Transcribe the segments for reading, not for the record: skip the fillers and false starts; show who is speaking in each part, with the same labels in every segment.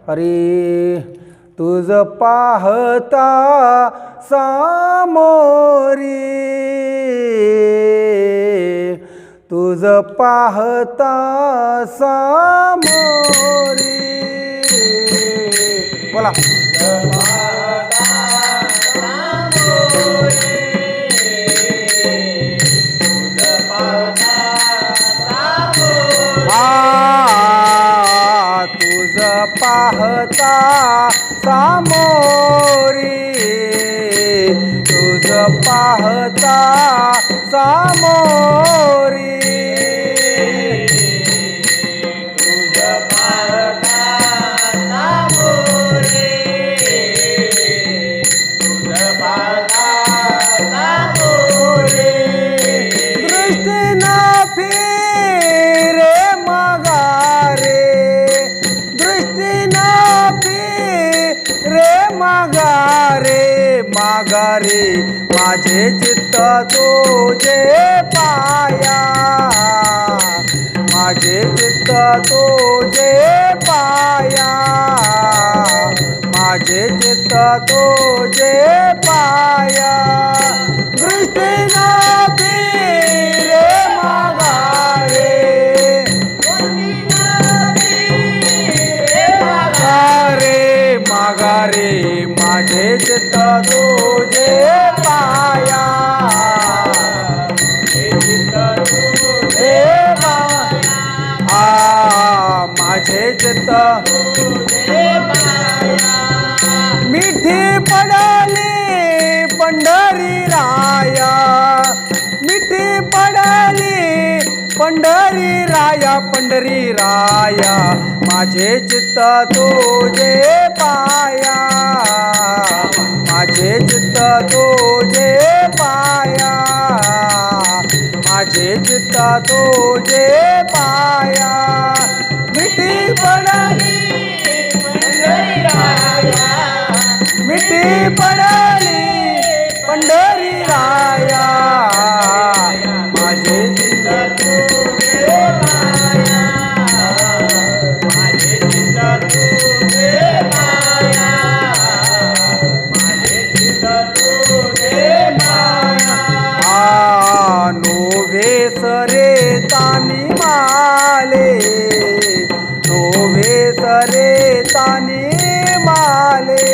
Speaker 1: अरे तुझ पाहता सामोरी, तुझ पाहता सामोरी, बोला पाहता सामोरी, तुझ पाहता सामोरी, तुझ पाहता सामोरी, तुझ पाहता सामोरी, दृष्टी न फिरे माघारे, माघारे माझे चित्त तुझे पाया, माझे चित्त तुझे पाया, माझे चित्त तुझे पाया, दृष्टी न फिरे माघारे, माघारे माझे चित्त तुझे पाया, चित्त तुझे पाया, माझे चित्त तुझे पाया, मिठी पडली पंढरी राया, मिठी पडली पंढरी राया, पंढरी राया माझे चित्त तुझे पाया, माझे चित्त तुझे पाया, माझे चित्त तुझे पाया, मिठी पडली पंढरी राया, मिठी पडली पंढरी राया, माझे चित्त तुझे पाया, माझे चित्त तुझे पाया, माझे चित्त तुझे पाया, नोव्हे सरे तानी माले, नोव्हे सरे तानी माले,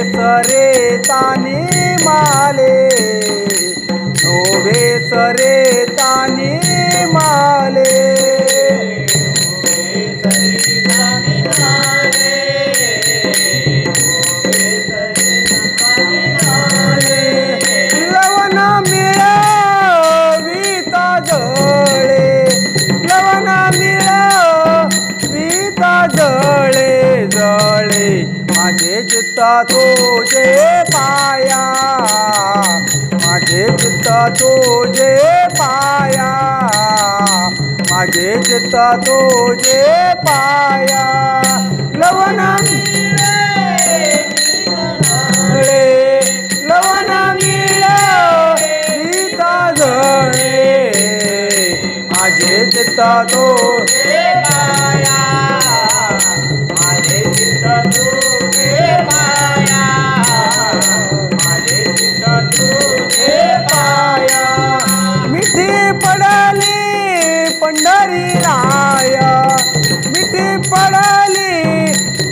Speaker 1: सरे तानी माले, नोव्हे सरे तानी माले, लवण मिळविता जळे, लवण मिळविता जळे, जळे माझे चित्त तुझे पाया, माझे चित्त तुझे पाया, माझे चित्त तुझे पाया, लवण मिळे, लवण मिळविता जळे, माझे चित्त तुझे पाया, माझे चित्त तुझे पाया, माझे चित्त तुझे पाया, मिठी पडली पंढरी राया, मिठी पडली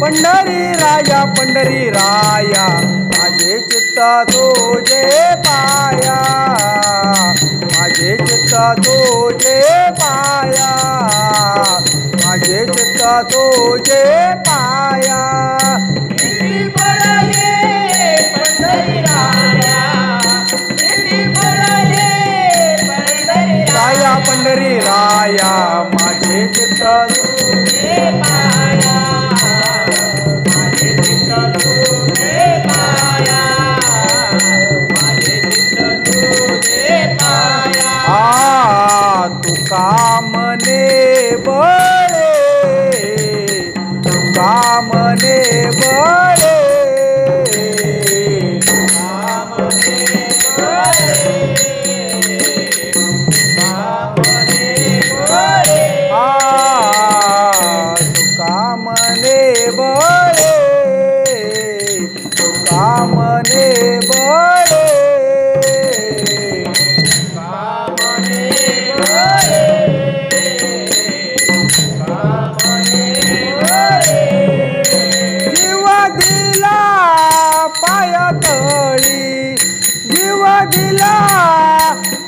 Speaker 1: पंढरी राया, पंढरी राया माझे चित्त तुझे पाया, माझे चित्त तुझे पाया, माझे चित्त तुझे पाया, मिठी पडली पंढरी राया, मिठी पडली पंढरी राया, पंढरी राया माझे चित्त तुझे पाया, माझे चित्त तुझे पाया, माझे चित्त तुझे पाया, तुका मने बळे, तुका मने बळे,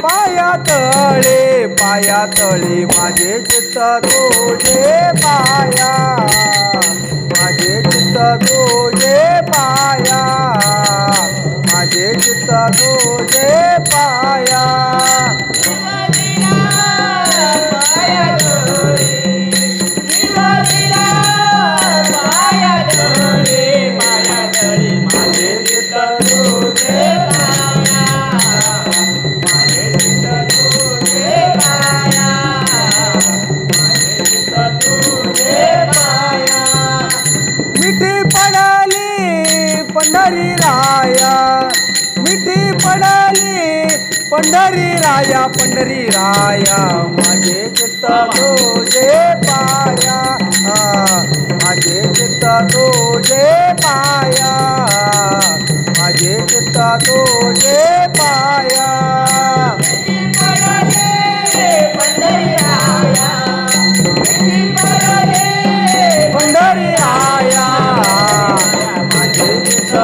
Speaker 1: पाया तळे माझे चित्त तुझे पाया माझे चित्त तुझे पाया माझे चित्त तुझे पाया मिठी पडली पंढरी राया मिठी पडली पंढरी राया माझे चित्त तुझे पाया माझे चित्त तुझे पाया माझे चित्त तुझे पाया पंढरी आया माझे चित्त